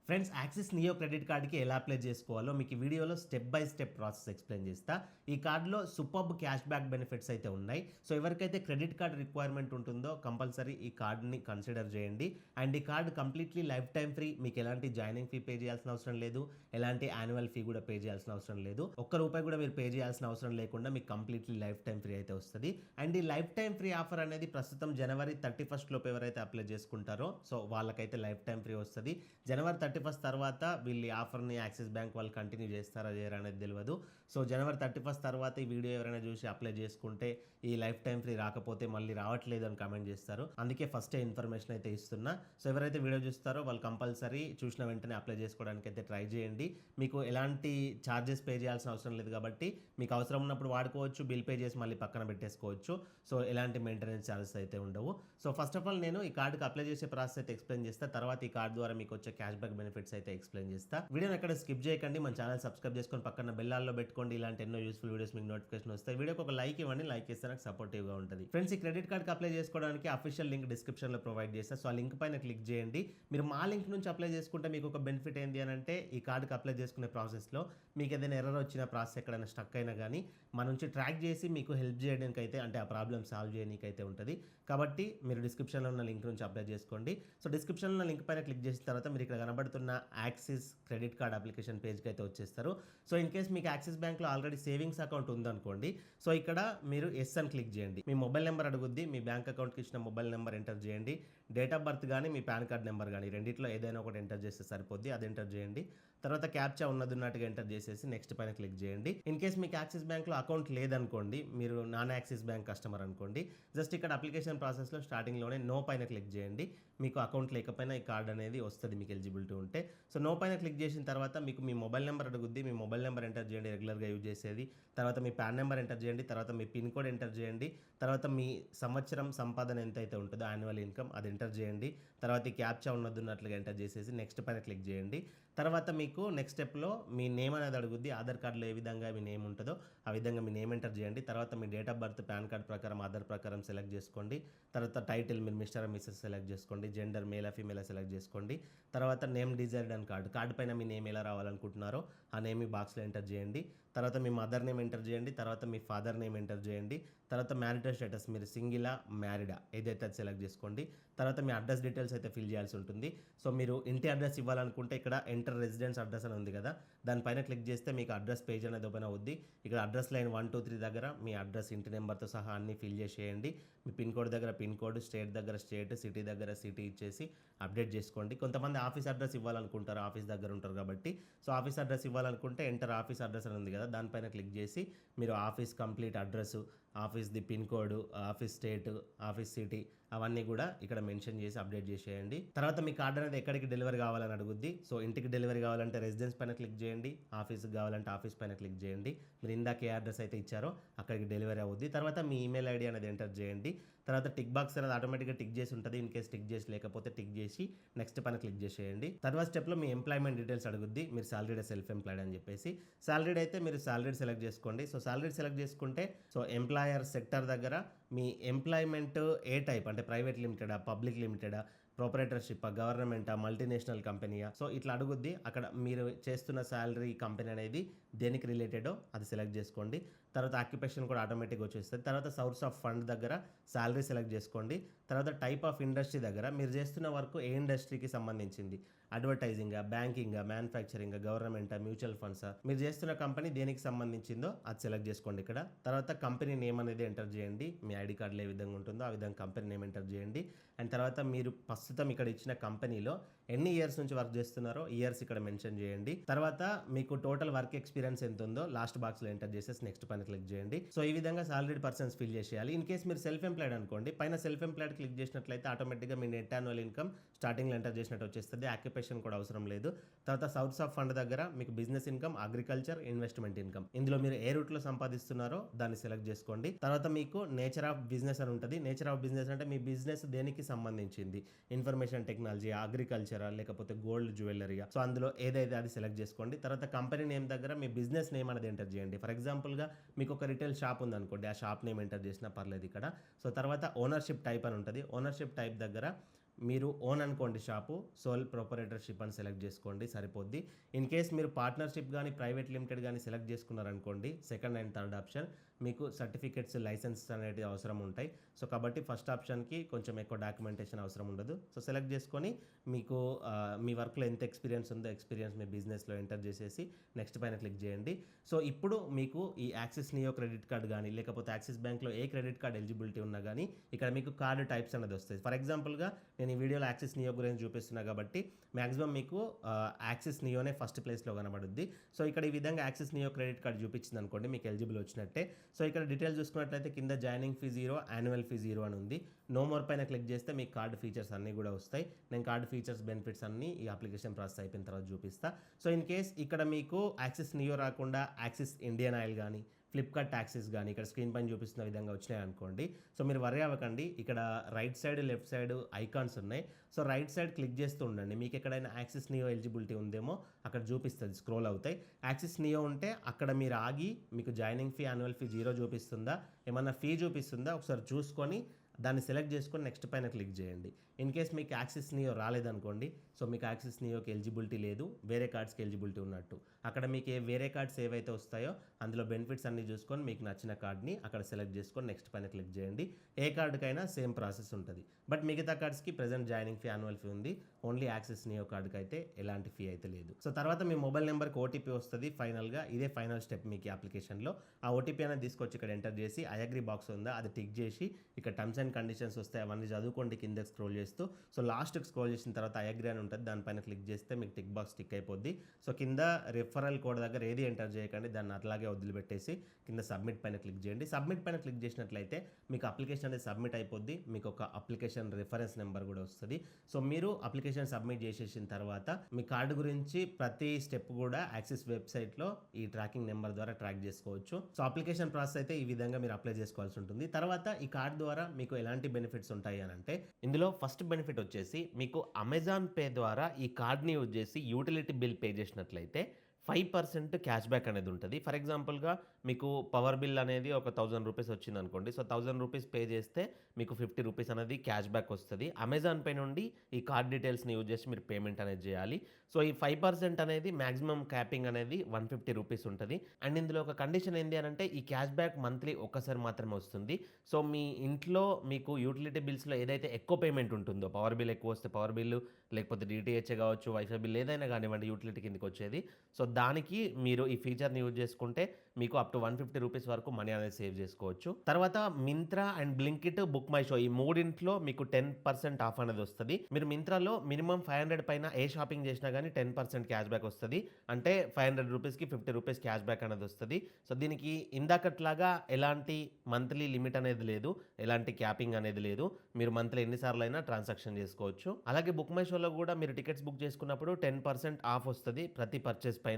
Friends, axis neo credit కార్డ్‌కి ఎలా apply చేసుకోవాలో మీకు ఈ వీడియోలో step by step process explain చేస్తా. ఈ కార్డ్‌లో సూపర్బ్ క్యాష్ బ్యాక్ బెనిఫిట్స్ అయితే ఉన్నాయి. సో ఎవరికైతే క్రెడిట్ కార్డ్ రిక్వైర్మెంట్ ఉంటుందో కంపల్సరీ ఈ కార్డ్‌ని కన్సిడర్ చేయండి. అండ్ ఈ card completely life time free. మీకు ఎలాంటి జాయినింగ్ ఫీ పే చేయాల్సిన అవసరం లేదు. ఎలాంటి యాన్యువల్ ఫీ కూడా పే చేయాల్సిన అవసరం లేదు. ఒక్క రూపాయి కూడా మీరు పే చేయాల్సిన అవసరం లేకుండా మీకు కంప్లీట్‌లీ లైఫ్ టైమ్ ఫ్రీ అయితే వస్తది. అండ్ ఈ లైఫ్ టైమ్ ఫ్రీ ఆఫర్ అనేది ప్రస్తుతం జనవరి 31 లోపు ఎవరైతే అప్లై చేసుకుంటారో సో వాళ్ళకైతే లైఫ్ టైమ్ ఫ్రీ వస్తది. జనవరి 31 తర్వాత వీళ్ళు ఈ ఆఫర్‌ని యాక్సిస్ బ్యాంక్ వాళ్ళు కంటిన్యూ చేస్తారా చేయరా అనేది తెలవదు. సో జనవరి 31 తర్వాత ఈ వీడియో ఎవరైనా చూసి అప్లై చేసుకుంటే ఈ లైఫ్ టైమ్ ఫ్రీ రాకపోతే మళ్ళీ రావట్లేదు అని కామెంట్ చేస్తారు. అందుకే ఫస్టే ఇన్ఫర్మేషన్ అయితే ఇస్తున్నా. సో ఎవరైతే వీడియో చూస్తారో వాళ్ళు కంపల్సరీ చూసిన వెంటనే అప్లై చేసుకోవడానికి అయితే ట్రై చేయండి. మీకు ఎలాంటి ఛార్జెస్ పే చేయాల్సిన అవసరం లేదు కాబట్టి మీకు అవసరం ఉన్నప్పుడు వాడుకోవచ్చు. బిల్ పే చేసి మళ్ళీ పక్కన పెట్టేసుకోవచ్చు. సో ఎలాంటి మెయింటెనెన్స్ ఛార్జెస్ అయితే ఉండవు. సో ఫస్ట్ ఆఫ్ ఆల్ నేను ఈ కార్డ్‌కి అప్లై చేసే ప్రాసెస్ అయితే ఎక్స్‌ప్లెయిన్ చేస్తా. తర్వాత ఈ కార్డ్ ద్వారా మీకు వచ్చే క్యాష్ బ్యాక్ బెనిఫిట్స్ అయితే ఎక్స్‌ప్లెయిన్ చేస్తా. వీడియోని ఎక్కడ స్కిప్ చేయకండి. మన ఛానల్ సబ్స్క్రైబ్ చేసుకొని పక్కన బెల్ ఆల్లో పెట్టుకోండి. ఇలాంటి ఎన్నో యూస్ఫుల్ వీడియోస్ మీకు నోటిఫికేషన్ వస్తాయి. వీడియోకి ఒక లైక్ ఇవ్వండి. లైక్ చేస్తే నాకు సపోర్టివ్‌గా ఉంటుంది. ఫ్రెండ్స్, ఈ క్రెడిట్ కార్డ్‌కి అప్లై చేసుకోవడానికి అఫీషియల్ లింక్ డిస్క్రిప్షన్‌లో ప్రొవైడ్ చేస్తా. సో ఆ లింక్ పైన క్లిక్ చేయండి. మీరు మా లింక్ నుంచి అప్లై చేసుకుంటే మీకు ఒక బెనిఫిట్ ఏంది అని అంటే ఈ కార్డ్‌కి అప్లై చేసుకునే ప్రాసెస్‌లో మీకు ఏదైనా ఎర్రర్ వచ్చినా ప్రాసెస్ ఎక్కడైనా స్టక్ అయినా కానీ మన నుంచి ట్రాక్ చేసి మీకు హెల్ప్ చేయడానికి అయితే అంటే ఆ ప్రాబ్లమ్ సాల్వ్ చేయడానికి అయితే ఉంటుంది. కాబట్టి మీరు డిస్క్రిప్షన్‌లో ఉన్న లింక్ నుంచి అప్లై చేసుకోండి. సో డిస్క్రిప్షన్‌లో ఉన్న లింక్ పైన క్లిక్ చేసిన తర్వాత మీరు ఇక్కడ కనబడుతున్న యాక్సిస్ క్రెడిట్ కార్డ్ అప్లికేషన్ పేజ్కి అయితే వచ్చేస్తారు. సో ఇన్ కేస్ మీకు యాక్సిస్ బ్యాంక్లో ఆల్రెడీ సేవింగ్స్ అకౌంట్ ఉందనుకోండి. సో ఇక్కడ మీరు ఎస్ అని క్లిక్ చేయండి. మీ మొబైల్ నెంబర్ అడుగుద్ది. మీ బ్యాంక్ అకౌంట్కి ఇచ్చిన మొబైల్ నెంబర్ ఎంటర్ చేయండి. డేట్ ఆఫ్ బర్త్ కానీ మీ పాన్ కార్డ్ నెంబర్ కానీ రెండిట్లో ఏదైనా ఒకటి ఎంటర్ చేస్తే సరిపోద్ది. అది ఎంటర్ చేయండి. తర్వాత క్యాప్చా ఉన్నట్టుగా ఎంటర్ చేసేసి నెక్స్ట్ పైన క్లిక్ చేయండి. ఇన్ కేస్ మీకు యాక్సిస్ బ్యాంక్లో అకౌంట్ లేదనుకోండి, మీరు నాన్ యాక్సిస్ బ్యాంక్ కస్టమర్ అనుకోండి, జస్ట్ ఇక్కడ అప్లికేషన్ ప్రాసెస్లో స్టార్టింగ్లోనే నో పైన క్లిక్ చేయండి. మీకు అకౌంట్ లేకపోయినా ఈ కార్డ్ అనేది వస్తుంది మీకు ఎలిజిబిలిటీ ఉంటే. సో నో పైన క్లిక్ చేసిన తర్వాత మీకు మీ మొబైల్ నెంబర్ అడుగుద్ది. మీ మొబైల్ నెంబర్ ఎంటర్ చేయండి రెగ్యులర్గా యూజ్ చేసేది. తర్వాత మీ పాన్ నెంబర్ ఎంటర్ చేయండి. తర్వాత మీ పిన్ కోడ్ ఎంటర్ చేయండి. తర్వాత మీ సంవత్సరం సంపాదన ఎంతైతే ఉంటుందో యాన్యువల్ ఇన్కమ్ అది ఎంటర్ చేయండి. తర్వాత ఈ క్యాప్చా ఉన్నట్టుగా ఎంటర్ చేసేసి నెక్స్ట్ పైన క్లిక్ చేయండి. తర్వాత మీకు నెక్స్ట్ స్టెప్లో మీ నేమ్ అనేది అడుగుద్ది. ఆధార్ కార్డులో ఏ విధంగా మీ నేమ్ ఉంటుందో ఆ విధంగా మీ నేమ్ ఎంటర్ చేయండి. తర్వాత మీ date of birth PAN card ప్రకారం ఆధార్ ప్రకారం సెలెక్ట్ చేసుకోండి. తర్వాత టైటిల్ మీరు మిస్టర్ మిస్సెస్ సెలెక్ట్ చేసుకోండి. జెండర్ మేలా ఫీమేలా సెలెక్ట్ చేసుకోండి. తర్వాత నేమ్ డిజైర్డ్ అని కార్డు పైన మీ నేమ్ ఎలా రావాలనుకుంటున్నారో ఆ నేమ్ ఈ బాక్స్లో ఎంటర్ చేయండి. తర్వాత మీ మదర్ నేమ్ ఎంటర్ చేయండి. తర్వాత మీ ఫాదర్ నేమ్ ఎంటర్ చేయండి. తర్వాత మ్యారిటల్ స్టేటస్ మీరు సింగిలా మ్యారీడా ఏదైతే అది సెలెక్ట్ చేసుకోండి. తర్వాత మీ అడ్రస్ డీటెయిల్స్ అయితే ఫిల్ చేయాల్సి ఉంటుంది. సో మీరు ఇంటి అడ్రస్ ఇవ్వాలనుకుంటే ఇక్కడ ఎంటర్ రెసిడెన్స్ అడ్రస్ అని ఉంది కదా, దానిపైన క్లిక్ చేస్తే మీకు అడ్రస్ పేజ్ అనేది ఓపెన్ అవుద్ది. ఇక్కడ అడ్రస్ లైన్ 1, 2, 3 దగ్గర మీ అడ్రస్ ఇంటి నెంబర్తో సహా అన్ని ఫిల్ చేసేయండి. మీ పిన్ కోడ్ దగ్గర పిన్ కోడ్, స్టేట్ దగ్గర స్టేట్, సిటీ దగ్గర సిటీ ఇచ్చేసి అప్డేట్ చేసుకోండి. కొంతమంది ఆఫీస్ అడ్రస్ ఇవ్వాలనుకుంటారు, ఆఫీస్ దగ్గర ఉంటారు కాబట్టి. సో ఆఫీస్ అడ్రస్ ఇవ్వాలనుకుంటే ఎంటర్ ఆఫీస్ అడ్రస్ అని ఉంది కదా, దానిపైన క్లిక్ చేసి మీరు ఆఫీస్ కంప్లీట్ అడ్రస్, ఆఫీస్ది pin code, office state, office city అవన్నీ కూడా ఇక్కడ మెన్షన్ చేసి అప్డేట్ చేసేయండి. తర్వాత మీ కార్డ్ అనేది ఎక్కడికి డెలివరీ కావాలని అడుగుద్ది. సో ఇంటికి డెలివరీ కావాలంటే రెసిడెన్స్ పైన క్లిక్ చేయండి. ఆఫీస్కి కావాలంటే ఆఫీస్ పైన క్లిక్ చేయండి. మీరు ఇందాక ఏ అడ్రస్ అయితే ఇచ్చారో అక్కడికి డెలివరీ అవుద్ది. తర్వాత మీ ఈమెయిల్ ఐడి అనేది ఎంటర్ చేయండి. తర్వాత టిక్ బాక్స్ అనేది ఆటోమేటిక్గా టిక్ చేసి ఉంటుంది. ఇన్ కేస్ టిక్ చేసి లేకపోతే టిక్ చేసి నెక్స్ట్ పైన క్లిక్ చేసేయండి. తర్వాత స్టెప్లో మీ ఎంప్లాయ్మెంట్ డీటెయిల్స్ అడుగుద్ది. మీరు సాలరీడ్ సెల్ఫ్ ఎంప్లాయిడ్ అని చెప్పేసి సాలరీడ్ అయితే మీరు సాలరీడ్ సెలెక్ట్ చేసుకోండి. సో సాలరీడ్ సెలెక్ట్ చేసుకుంటే సో ఎంప్లాయర్ సెక్టర్ దగ్గర మీ ఎంప్లాయ్మెంట్ ఏ టైప్ అంటే ప్రైవేట్ లిమిటెడా, పబ్లిక్ లిమిటెడా, ప్రొపరేటర్షిప్, గవర్నమెంటా, మల్టీనేషనల్ కంపెనీయా, సో ఇట్లా అడుగుద్ది. అక్కడ మీరు చేస్తున్న శాలరీ కంపెనీ అనేది దేనికి రిలేటెడో అది సెలెక్ట్ చేసుకోండి. తర్వాత ఆక్యుపేషన్ కూడా ఆటోమేటిక్గా వచ్చేస్తుంది. తర్వాత సోర్స్ ఆఫ్ ఫండ్ దగ్గర శాలరీ సెలెక్ట్ చేసుకోండి. తర్వాత టైప్ ఆఫ్ ఇండస్ట్రీ దగ్గర మీరు చేస్తున్న వర్క్ ఏ ఇండస్ట్రీకి సంబంధించింది, అడ్వర్టైజింగా, బ్యాంకింగా, మ్యానుఫ్యాక్చరింగా, గవర్నమెంటా, మ్యూచువల్ ఫండ్సా, మీరు చేస్తున్న కంపెనీ దేనికి సంబంధించిందో అది సెలెక్ట్ చేసుకోండి ఇక్కడ. తర్వాత కంపెనీ నేమ్ అనేది ఎంటర్ చేయండి. మీ ఐడి కార్డులో ఏ విధంగా ఉంటుందో ఆ విధంగా కంపెనీ నేమ్ ఎంటర్ చేయండి. అండ్ తర్వాత మీరు ప్రస్తుతం ఇక్కడ ఇచ్చిన కంపెనీలో ఎన్ని ఇయర్స్ నుంచి వర్క్ చేస్తున్నారో ఇయర్స్ ఇక్కడ మెన్షన్ చేయండి. తర్వాత మీకు టోటల్ వర్క్ ఎక్స్పీరియన్స్ ఎంత ఉందో లాస్ట్ బాక్స్లో ఎంటర్ చేసేసి నెక్స్ట్ పైన క్లిక్ చేయండి. సో ఈ విధంగా సాలరీడ్ పర్సన్స్ ఫిల్ చేసేయాలి. ఇన్ కేస్ మీరు సెల్ఫ్ ఎంప్లాయిడ్ అనుకోండి, పైన సెల్ఫ్ ఎంప్లాయిడ్ క్లిక్ చేసినట్లయితే ఆటోమేటిక్గా మీ నెట్ యాన్యువల్ ఇన్కమ్ స్టార్టింగ్లో ఎంటర్ చేసినట్టు వచ్చేస్తుంది. ఆక్యుపేషన్ కూడా అవసరం లేదు. తర్వాత సోర్స్ ఆఫ్ ఫండ్ దగ్గర మీకు business income, agriculture, investment income, ఇందులో మీరు ఏ రూట్లో సంపాదిస్తున్నారో దాన్ని సెలెక్ట్ చేసుకోండి. తర్వాత మీకు నేచర్ ఆఫ్ బిజినెస్ అని ఉంటుంది. నేచర్ ఆఫ్ బిజినెస్ అంటే మీ బిజినెస్ దేనికి సంబంధించింది, ఇన్ఫర్మేషన్ టెక్నాలజీ, అగ్రికల్చరా, లేకపోతే గోల్డ్ జ్యువెలరీగా, సో అందులో ఏదైతే అది సెలెక్ట్ చేసుకోండి. తర్వాత కంపెనీ నేమ్ దగ్గర మీ బిజినెస్ నేమ్ అనేది ఎంటర్ చేయండి. ఫర్ ఎగ్జాంపుల్గా మీకు ఒక రిటైల్ షాప్ ఉందనుకోండి, ఆ షాప్ నేమ్ ఎంటర్ చేసినా పర్లేదు ఇక్కడ. సో తర్వాత ఓనర్షిప్ టైప్ అని ఉంటుంది. ఓనర్షిప్ టైప్ దగ్గర మీరు ఓన్ అనుకోండి షాపు, సోల్ ప్రొపరేటర్‌షిప్ అని సెలెక్ట్ చేసుకోండి సరిపోద్ది. ఇన్ కేస్ మీరు పార్ట్నర్‌షిప్ గానీ, ప్రైవేట్ లిమిటెడ్ గానీ సెలెక్ట్ చేసుకున్నారనుకోండి, సెకండ్ అండ్ థర్డ్ ఆప్షన్ మీకు సర్టిఫికేట్స్, లైసెన్స్ అనేటివి అవసరం ఉంటాయి. సో, కాబట్టి ఫస్ట్ ఆప్షన్‌కి కొంచెం ఎక్కువ డాక్యుమెంటేషన్ అవసరం ఉండదు. సో, సెలెక్ట్ చేసుకొని మీకు మీ వర్క్‌లో ఎంత ఎక్స్‌పీరియన్స్ ఉందో ఎక్స్‌పీరియన్స్ మీ బిజినెస్‌లో ఎంటర్ చేసేసి నెక్స్ట్ పైన క్లిక్ చేయండి. సో, ఇప్పుడు మీకు ఈ యాక్సిస్ నియో క్రెడిట్ కార్డ్ గానీ, లేకపోతే యాక్సిస్ బ్యాంక్‌లో ఏ క్రెడిట్ కార్డ్ ఎలిజిబిలిటీ ఉన్నా గానీ, ఇక్కడ మీకు కార్డ్ టైప్స్ అనేది వస్తాయి. ఫర్ ఎగ్జాంపుల్‌గా నేను ఈ వీడియోలో యాక్సిస్ నియో గురించి చూపిస్తున్నా కాబట్టి మాక్సిమం మీకు యాక్సిస్ నియోనే ఫస్ట్ ప్లేస్‌లో కనబడుద్ది. సో, ఇక్కడ ఈ విధంగా యాక్సిస్ నియో క్రెడిట్ కార్డ్ చూపించింది అనుకోండి, మీకు ఎలిజిబుల్ వచ్చినట్టే. సో, ఇక్కడ డీటెయిల్స్ చూసుకున్నట్లయితే కింద జాయినింగ్ ఫీ 0, యాన్యువల్ ఫీ 0 అని ఉంది. నో మోర్ పైన క్లిక్ చేస్తే మీకు కార్డ్ ఫీచర్స్ అన్నీ కూడా వస్తాయి. నేను కార్డ్ ఫీచర్స్, బెనిఫిట్స్ అన్నీ ఈ అప్లికేషన్ ప్రాసెస్ అయిపోయిన తర్వాత చూపిస్తా. సో, ఇన్ కేస్ ఇక్కడ మీకు యాక్సిస్ నియో రాకుండా యాక్సిస్ ఇండియన్ ఆయిల్ కానీ, ఫ్లిప్కార్ట్ ట్యాక్సీస్ కానీ ఇక్కడ స్క్రీన్ పైన చూపిస్తున్న విధంగా వచ్చినాయి అనుకోండి. సో, మీరు వర్రీ అవ్వకండి. ఇక్కడ right side, left side icons ఉన్నాయి. సో, రైట్ సైడ్ క్లిక్ చేస్తూ ఉండండి. మీకు ఎక్కడైనా యాక్సిస్ నియో ఎలిజిబిలిటీ ఉందేమో అక్కడ చూపిస్తుంది, స్క్రోల్ అవుతాయి. యాక్సిస్ నియో ఉంటే అక్కడ మీరు ఆగి మీకు జాయినింగ్ ఫీ, యాన్యువల్ ఫీ 0 చూపిస్తుందా, ఏమన్నా ఫీ చూపిస్తుందా ఒకసారి చూసుకొని దాన్ని సెలెక్ట్ చేసుకొని నెక్స్ట్ పైన క్లిక్ చేయండి. ఇన్ కేస్ మీకు యాక్సిస్ నియో రాలేదనుకోండి, సో మీకు యాక్సిస్ నియోకి ఎలిజిబిలిటీ లేదు, వేరే కార్డ్స్కి ఎలిజిబిలిటీ ఉన్నట్టు. అక్కడ మీకు వేరే కార్డ్స్ ఏవైతే వస్తాయో అందులో బెనిఫిట్స్ అన్నీ చూసుకొని మీకు నచ్చిన కార్డ్ని అక్కడ సెలెక్ట్ చేసుకొని నెక్స్ట్ పైన క్లిక్ చేయండి. ఏ కార్డుకైనా సేమ్ ప్రాసెస్ ఉంటుంది. బట్ మిగతా కార్డ్స్కి present joining fee, annual fee ఉంది. ఓన్లీ యాక్సిస్ నియో కార్డుకి అయితే ఎలాంటి ఫీ అయితే లేదు. సో, తర్వాత మీ మొబైల్ నెంబర్కి ఓటీపీ వస్తుంది. ఫైనల్గా ఇదే ఫైనల్ స్టెప్ మీకు ఈ అప్లికేషన్లో. ఆ ఓటీపీ అనేది తీసుకొచ్చి ఇక్కడ ఎంటర్ చేసి ఐ అగ్రీ బాక్స్ ఉందా అది టిక్ చేసి ఇక్కడ టర్మ్స్ అండ్ కండిషన్స్ వస్తాయి, అవన్నీ చదువుకోండి కిందకి స్క్రోల్ చేస్తూ. సో, లాస్ట్కి స్క్రోల్ చేసిన తర్వాత ఐ అగ్రీ అని ఉంటుంది, దానిపైన క్లిక్ చేస్తే మీకు టిక్ బాక్స్ టిక్ అయిపోద్ది. సో, కింద రిఫరల్ కోడ్ దగ్గర ఏది ఎంటర్ చేయకండి, దాన్ని అట్లాగే వదిలిపెట్టేసి కింద సబ్మిట్ పైన క్లిక్ చేయండి. సబ్మిట్ పైన క్లిక్ చేసినట్లయితే మీకు అప్లికేషన్ అనేది సబ్మిట్ అయిపోద్ది. మీకు ఒక అప్లికేషన్ రిఫరెన్స్ నెంబర్ కూడా వస్తుంది. సో, మీరు అప్లికేషన్ సబ్మిట్ చేసేసిన తర్వాత మీ కార్డు గురించి ప్రతి స్టెప్ కూడా యాక్సిస్ వెబ్సైట్లో ఈ ట్రాకింగ్ నెంబర్ ద్వారా ట్రాక్ చేసుకోవచ్చు. సో, అప్లికేషన్ ప్రాసెస్ అయితే ఈ విధంగా మీరు అప్లై చేసుకోవాల్సి ఉంటుంది. తర్వాత ఈ కార్డు ద్వారా మీకు ఎలాంటి బెనిఫిట్స్ ఉంటాయి అని అంటే, ఇందులో ఫస్ట్ బెనిఫిట్ వచ్చేసి మీకు అమెజాన్ పే ద్వారా ఈ కార్డ్ని యూజ్ చేసి యూటిలిటీ బిల్ పే చేసినట్లయితే 5% క్యాష్ బ్యాక్ అనేది ఉంటుంది. ఫర్ ఎగ్జాంపుల్‌గా మీకు పవర్ బిల్ అనేది ఒక 1000 రూపీస్ వచ్చిందనుకోండి. సో, 1000 రూపీస్ పే చేస్తే మీకు 50 రూపీస్ అనేది క్యాష్ బ్యాక్ వస్తది. అమెజాన్ పే నుండి ఈ కార్డ్ డీటెయిల్స్‌ని యూజ్ చేసి మీరు పేమెంట్ అనేది చేయాలి. సో, ఈ 5% అనేది మాక్సిమం క్యాపింగ్ అనేది 150 రూపీస్ ఉంటది. అండ్ ఇందులో ఒక కండిషన్ ఏంది అనంటే ఈ క్యాష్ బ్యాక్ మంత్లీ ఒక్కసారి మాత్రమే వస్తుంది. సో, మీ ఇంట్లో మీకు యూటిలిటీ బిల్స్‌లో ఏదైతే ఎక్కువ పేమెంట్ ఉంటుందో, పవర్ బిల్ ఎక్కువ వస్తే పవర్ బిల్లు, లేకపోతే డీటీహెచ్ కావచ్చు, వైఫై బిల్ ఏదైనా కానివ్వండి యూటిలిటీ కిందకి వచ్చేది. సో, దానికి మీరు ఈ ఫీచర్‌ని యూజ్ చేసుకుంటే మీకు అప్ టు 150 రూపీస్ వరకు మనీ అనేది సేవ్ చేసుకోవచ్చు. తర్వాత Myntra and Blinkit, book my show ఈ మూడింట్లో మీకు 10% ఆఫ్ అనేది వస్తది. మీరు మింత్రాలో మినిమం 500 పైన ఏ షాపింగ్ చేసినా గానీ 10% క్యాష్ బ్యాక్ వస్తది. అంటే 500 రూపీస్‌కి 50 రూపీస్ క్యాష్ బ్యాక్ అనేది వస్తది. సో, దీనికి ఇందాకట్లాగా ఎలాంటి మంత్లీ లిమిట్ అనేది లేదు, ఎలాంటి క్యాపింగ్ అనేది లేదు. మీరు మంత్లీ ఎన్ని సార్లైనా ట్రాన్సాక్షన్ చేసుకోవచ్చు. అలాగే బుక్ మై షోలో కూడా మీరు టికెట్స్ బుక్ చేసుకున్నప్పుడు 10% ఆఫ్ వస్తది ప్రతి పర్చేస్ పైన.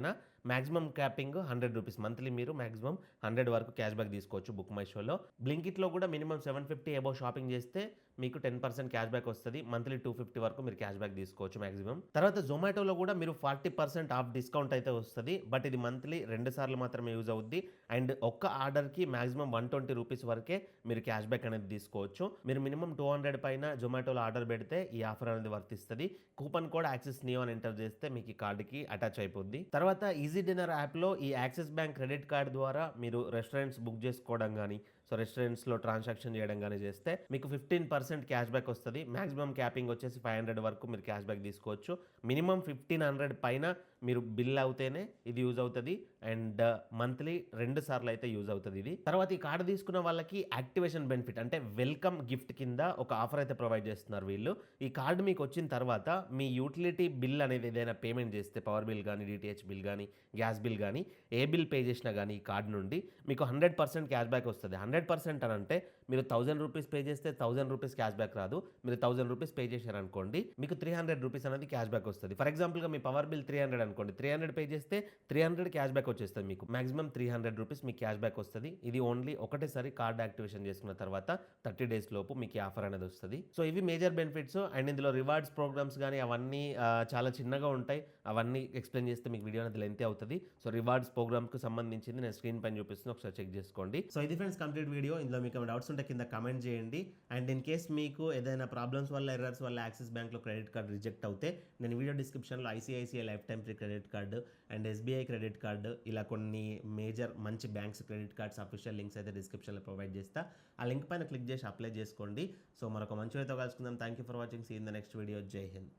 Maximum capping 100 rupees. మంత్లీ మీరు మాక్సిమం 100 వరకు క్యాష్ బ్యాక్ తీసుకోవచ్చు బుక్ మై షోలో. బ్లింకిట్‌లో కూడా మినిమం 750 అబోవ్ షాపింగ్ చేస్తే మీకు 10% క్యాష్ బ్యాక్ వస్తది. మంత్లీ 250 వరకు మీరు క్యాష్ బ్యాక్ తీసుకోవచ్చు మాక్సిమం. తర్వాత జొమాటోలో కూడా మీరు 40% ఆఫ్ డిస్కౌంట్ అయితే వస్తది. బట్ ఇది మంత్లీ 2 సార్లు మాత్రమే యూజ్ అవుద్ది. అండ్ ఒక్క ఆర్డర్‌కి మాక్సిమం 120 రూపీస్ వరకే మీరు క్యాష్ బ్యాక్ అనేది తీసుకోవచ్చు. మీరు మినిమం 200 పైన జొమాటోలో ఆర్డర్ పెడితే ఈ ఆఫర్ అనేది వర్తిస్తది. కూపన్ కోడ్ యాక్సిస్ నియో అని ఎంటర్ చేస్తే మీకు ఈ కార్డ్‌కి అటాచ్ అయిపోద్ది. తర్వాత ఈజీ డిన్నర్ యాప్‌లో ఈ యాక్సిస్ బ్యాంక్ క్రెడిట్ కార్డ్ ద్వారా మీరు రెస్టారెంట్స్ బుక్ చేసుకోవడం గానీ, సో రెస్టారెంట్స్‌లో ట్రాన్సాక్షన్ చేయడం గానీ చేస్తే మీకు 15% క్యాష్ బ్యాక్ వస్తది. మాక్సిమం క్యాపింగ్ వచ్చేసి 500 వరకు మీరు క్యాష్ బ్యాక్ తీసుకోవచ్చు. మినిమం 1500 పైన మీరు బిల్ అవుతేనే ఇది యూజ్ అవుతది. అండ్ మంత్లీ 2 సార్లు అయితే యూజ్ అవుతది ఇది. తర్వాత ఈ కార్డ్ తీసుకున్న వాళ్ళకి యాక్టివేషన్ బెనిఫిట్ అంటే వెల్కమ్ గిఫ్ట్ కింద ఒక ఆఫర్ అయితే ప్రొవైడ్ చేస్తున్నారు వీళ్ళు. ఈ కార్డ్ మీకు వచ్చిన తర్వాత మీ యూటిలిటీ బిల్ అనేది ఏదైనా పేమెంట్ చేస్తే పవర్ బిల్ గానీ, డీటీహెచ్ బిల్ గానీ, గ్యాస్ బిల్ గానీ, ఏ బిల్ పే చేసినా గానీ ఈ కార్డ్ నుండి మీకు 100% క్యాష్ బ్యాక్ వస్తది. 100% అని అంటే మీరు 1000 రూపీస్ పే చేస్తే 1000 రూపీస్ క్యాష్ బ్యాక్ రాదు. మీరు 1000 రూపీస్ పే చేశారనుకోండి మీకు 300 రూపీస్ అనేది క్యాష్ బ్యాక్ వస్తది. ఫర్ ఎగ్జాంపుల్‌గా మీ పవర్ బిల్ 300 అనుకోండి. 300 పే చేస్తే 300 క్యాష్ బ్యాక్ వచ్చేస్తది మీకు. మాక్సిమం 300 రూపీస్ మీకు క్యాష్ బ్యాక్ వస్తది. ఇది ఓన్లీ ఒకటేసారి కార్డ్ యాక్టివేషన్ చేసుకున్న తర్వాత 30 డేస్ లోపు మీకు ఈ ఆఫర్ అనేది వస్తది. సో, ఇవి మేజర్ బెనిఫిట్స్. అండ్ ఇందులో రివార్డ్స్ ప్రోగ్రామ్స్ గానీ అవన్నీ చాలా చిన్నగా ఉంటాయి. అవన్నీ ఎక్స్‌ప్లెయిన్ చేస్తే మీకు వీడియో అనేది లెంతీ అవుతది. సో, రివార్డ్స్ ప్రోగ్రామ్‌కి సంబంధించింది నేను స్క్రీన్ పైన చూపిస్తున్నా, ఒకసారి చెక్ చేసుకోండి. సో, ఇది ఫ్రెండ్స్ కంప్లీట్ వీడియో. ఇందులో మీకు ఏమైనా డౌట్స్ ఉంటే అయితే కింద కమెంట్ చేయండి. అండ్ ఇన్ కేస్ మీకు ఏదైనా ప్రాబ్లమ్స్ వల్ల, ఎర్రర్స్ వల్ల యాక్సిస్ బ్యాంక్‌లో క్రెడిట్ కార్డ్ రిజెక్ట్ అవుతే నేను వీడియో డిస్క్రిప్షన్‌లో ICICI life time free credit card and SBI credit card ఇలా కొన్ని మేజర్ మంచి banks credit cards official links అయితే డిస్క్రిప్షన్‌లో ప్రొవైడ్ చేస్తా. ఆ లింక్ పైన క్లిక్ చేసి అప్లై చేసుకోండి. సో మరొక మంచి వీడియోతో కలుసుకుందాం. Thank you for watching. See you in the next video. Jai Hind.